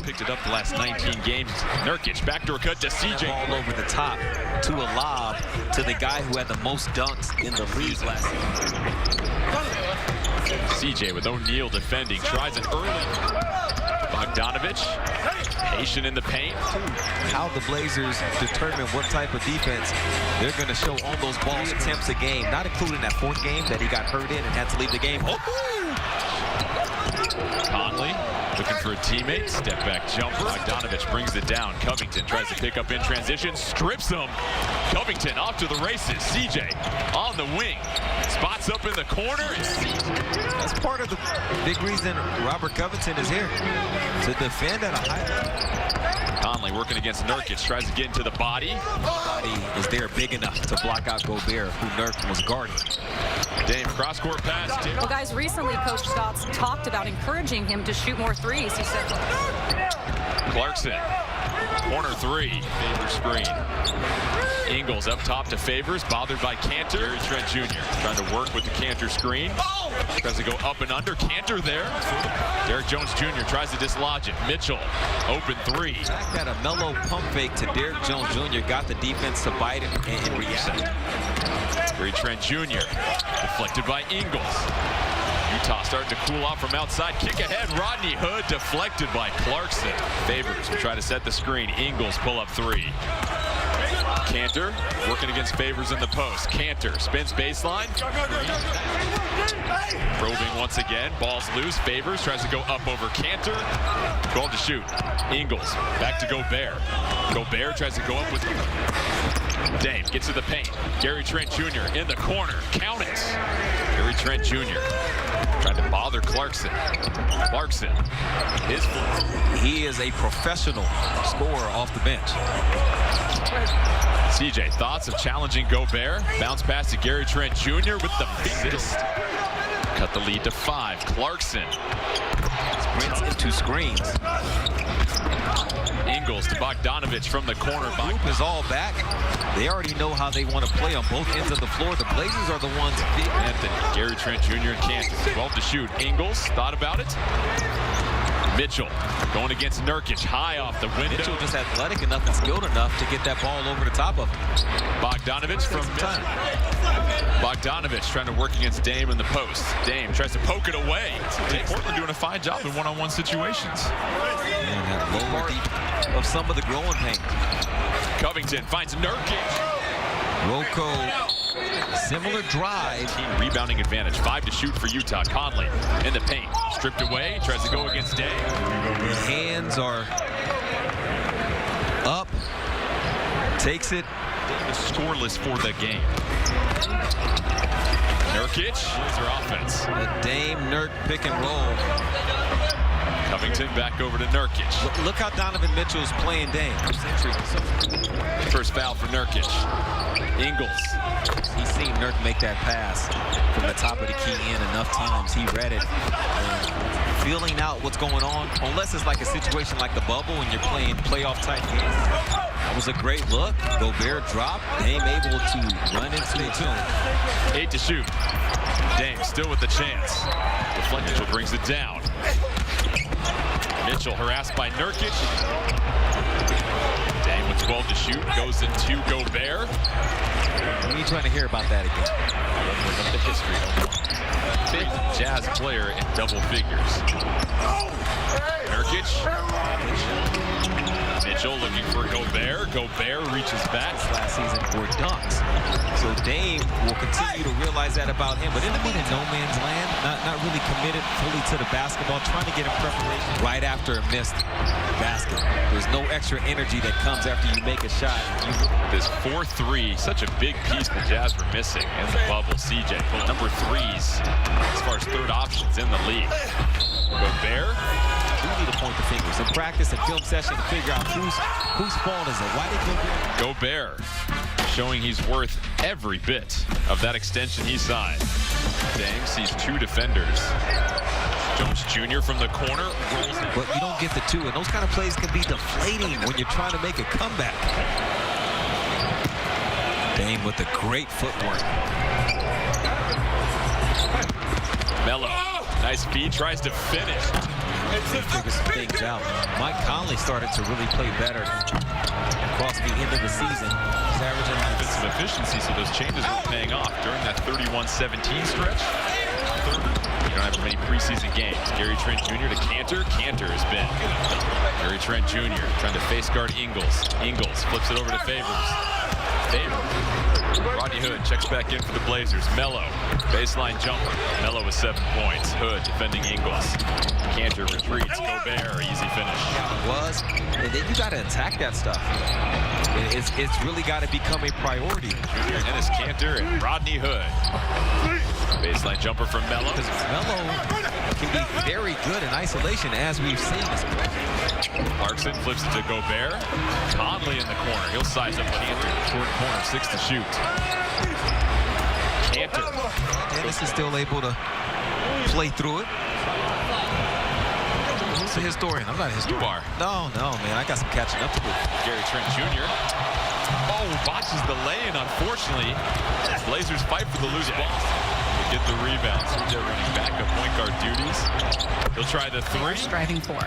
picked it up the last 19 games. Nurkic, backdoor cut to CJ. All over the top to a lob to the guy who had the most dunks in the league last season. CJ with O'Neal defending, tries an early. Bogdanovic, patient in the paint. How the Blazers determine what type of defense they're going to show on those ball attempts a game, not including that fourth game that he got hurt in and had to leave the game. Oh! Conley looking for a teammate, step back jumper. Bogdanovic brings it down. Covington tries to pick up in transition, strips him. Covington off to the races. CJ on the wing, spots up in the corner. That's part of the big reason Robert Covington is here, to defend at a high level. Conley working against Nurkic, tries to get into the body. Nobody is there big enough to block out Gobert, who Nurk was guarding. Dame cross-court pass. Well, guys, recently Coach Stotts talked about encouraging him to shoot more threes. He said, Clarkson, corner three, Favors screen. Ingles up top to Favors, bothered by Cantor. Gary Trent Jr. trying to work with the Cantor screen. Tries to go up and under. Cantor there. Derrick Jones Jr. tries to dislodge it. Mitchell, open three. Got a mellow pump fake to Derrick Jones Jr. Got the defense to bite it and react. Gary Trent Jr. deflected by Ingles. Utah starting to cool off from outside. Kick ahead, Rodney Hood deflected by Clarkson. Favors will try to set the screen. Ingles pull up three. Cantor working against Favors in the post. Cantor spins baseline. Probing once again. Ball's loose. Favors tries to go up over Cantor. 12 to shoot. Ingles back to Gobert. Gobert tries to go up with Dame. Gets to the paint. Gary Trent Jr. in the corner. Count it. Gary Trent Jr. trying to bother Clarkson. Clarkson. He is a professional scorer off the bench. CJ, thoughts of challenging Gobert? Bounce pass to Gary Trent Jr. with the assist. Cut the lead to 5. Clarkson. Sprints into screens. Ingles to Bogdanovic from the corner. Group is all back. They already know how they want to play on both ends of the floor. The Blazers are the ones big. Anthony, Gary Trent Jr. and Cantor. 12 to shoot. Ingles thought about it. Mitchell going against Nurkic, high off the window. Mitchell just athletic enough and skilled enough to get that ball over the top of him. Bogdanovic from time. Bogdanovic trying to work against Dame in the post. Dame tries to poke it away. Portland doing a fine job in one-on-one situations. And that lower deep of some of the growing pain. Covington finds Nurkic. Rocco, similar drive. Team rebounding advantage. 5 to shoot for Utah. Conley in the paint. Stripped away. Tries to go against Dame. Hands are up. Takes it. Dame is scoreless for the game. Nurkic is their offense. A Dame Nurk pick and roll. Covington back over to Nurkic. Look how Donovan Mitchell is playing Dame. First foul for Nurkic. Ingles. He's seen Nurk make that pass from the top of the key in enough times. He read it. Feeling out what's going on, unless it's like a situation like the bubble and you're playing playoff type games. That was a great look. Gobert dropped. Dame able to run into it too. 8 to shoot. Dame still with the chance. Mitchell brings it down. Mitchell harassed by Nurkic. Dame with 12 to shoot. Goes into Gobert. We ain't trying to hear about that again. Of the history. 5th Jazz player in double figures. Nurkic. Mitchell looking for Gobert. Gobert reaches back. Last season for dunks. So Dame will continue to realize that about him. But in a minute, no man's land, not really committed fully to the basketball, trying to get in preparation right after a missed basket. There's no extra energy that comes after you make a shot. This 4-3, such a big piece the Jazz were missing in the bubble. CJ, number 3s as far as third options in the league. Gobert. We need to point the finger. Some practice and film session to figure out whose fault is it. Why did Gobert showing he's worth every bit of that extension he signed. Dame sees 2 defenders. Jones Jr. from the corner rolls in. But you don't get the 2, and those kind of plays can be deflating when you're trying to make a comeback. Dame with the great footwork. Melo, nice feed, tries to finish. figure some things out. Mike Conley started to really play better across the end of the season. He's averaging like Defensive efficiency, so those changes were paying off during that 31-17 stretch. You don't have many preseason games. Gary Trent Jr. to Cantor. Cantor has been. Gary Trent Jr. trying to face guard Ingles. Ingles flips it over to Favors. Rodney Hood checks back in for the Blazers. Melo, baseline jumper. Melo with 7 points. Hood defending Ingles. Cantor retreats. Gobert, easy finish. was, and then you got to attack that stuff. It's really got to become a priority. Junior Ennis Cantor and Rodney Hood. Baseline jumper from Melo. Because Melo can be very good in isolation, as we've seen. Clarkson flips it to Gobert. Conley in the corner. He'll size up Cantor. Short corner, 6 to shoot. Cantor. Ennis is still able to play through it. Who's a historian? I'm not a historian. You are. No, man. I got some catching up to do. Gary Trent Jr. Oh, botches the lay-in, unfortunately. Blazers fight for the loose ball. They get the rebound. CJ running backup point guard duties. He'll try the three. Striving for.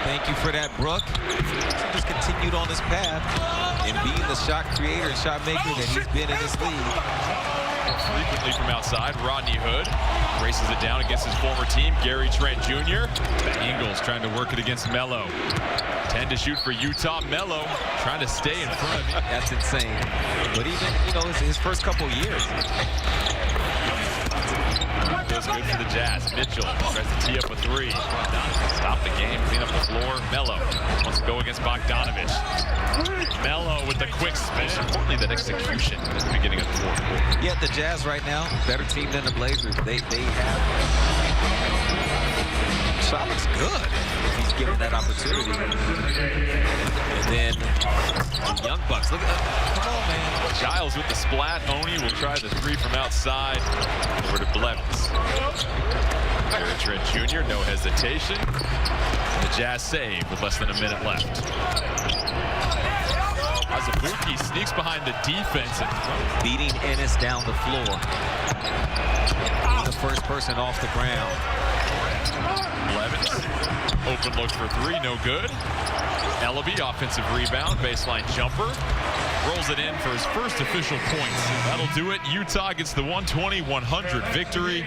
Thank you for that, Brooke. He just continued on this path and being the shot creator and shot maker that he's been in this league. Frequently from outside, Rodney Hood races it down against his former team, Gary Trent Jr. Ingles trying to work it against Melo. 10 to shoot for Utah. Melo trying to stay in front of him. That's insane. But even, his first couple years. Feels good for the Jazz. Mitchell tries to tee up a three. Stop the game, clean up the floor. Melo wants to go against Bogdanovich. Melo with the quick spin. Importantly, that execution at the beginning of the fourth quarter. Yeah, the Jazz right now, better team than the Blazers. They have. Shot looks good if he's given that opportunity. And then the Young Bucks. Look at that. Come on, man. Giles with the splat. Oni will try the three from outside. Over to Blevins. Gary Trent Jr., no hesitation. The Jazz save with less than a minute left. Azubuike sneaks behind the defense and beating Ennis down the floor. He's the first person off the ground. Blevins, open look for three, no good. Ellaby, offensive rebound, baseline jumper. Rolls it in for his first official points. That'll do it. Utah gets the 120-100 victory.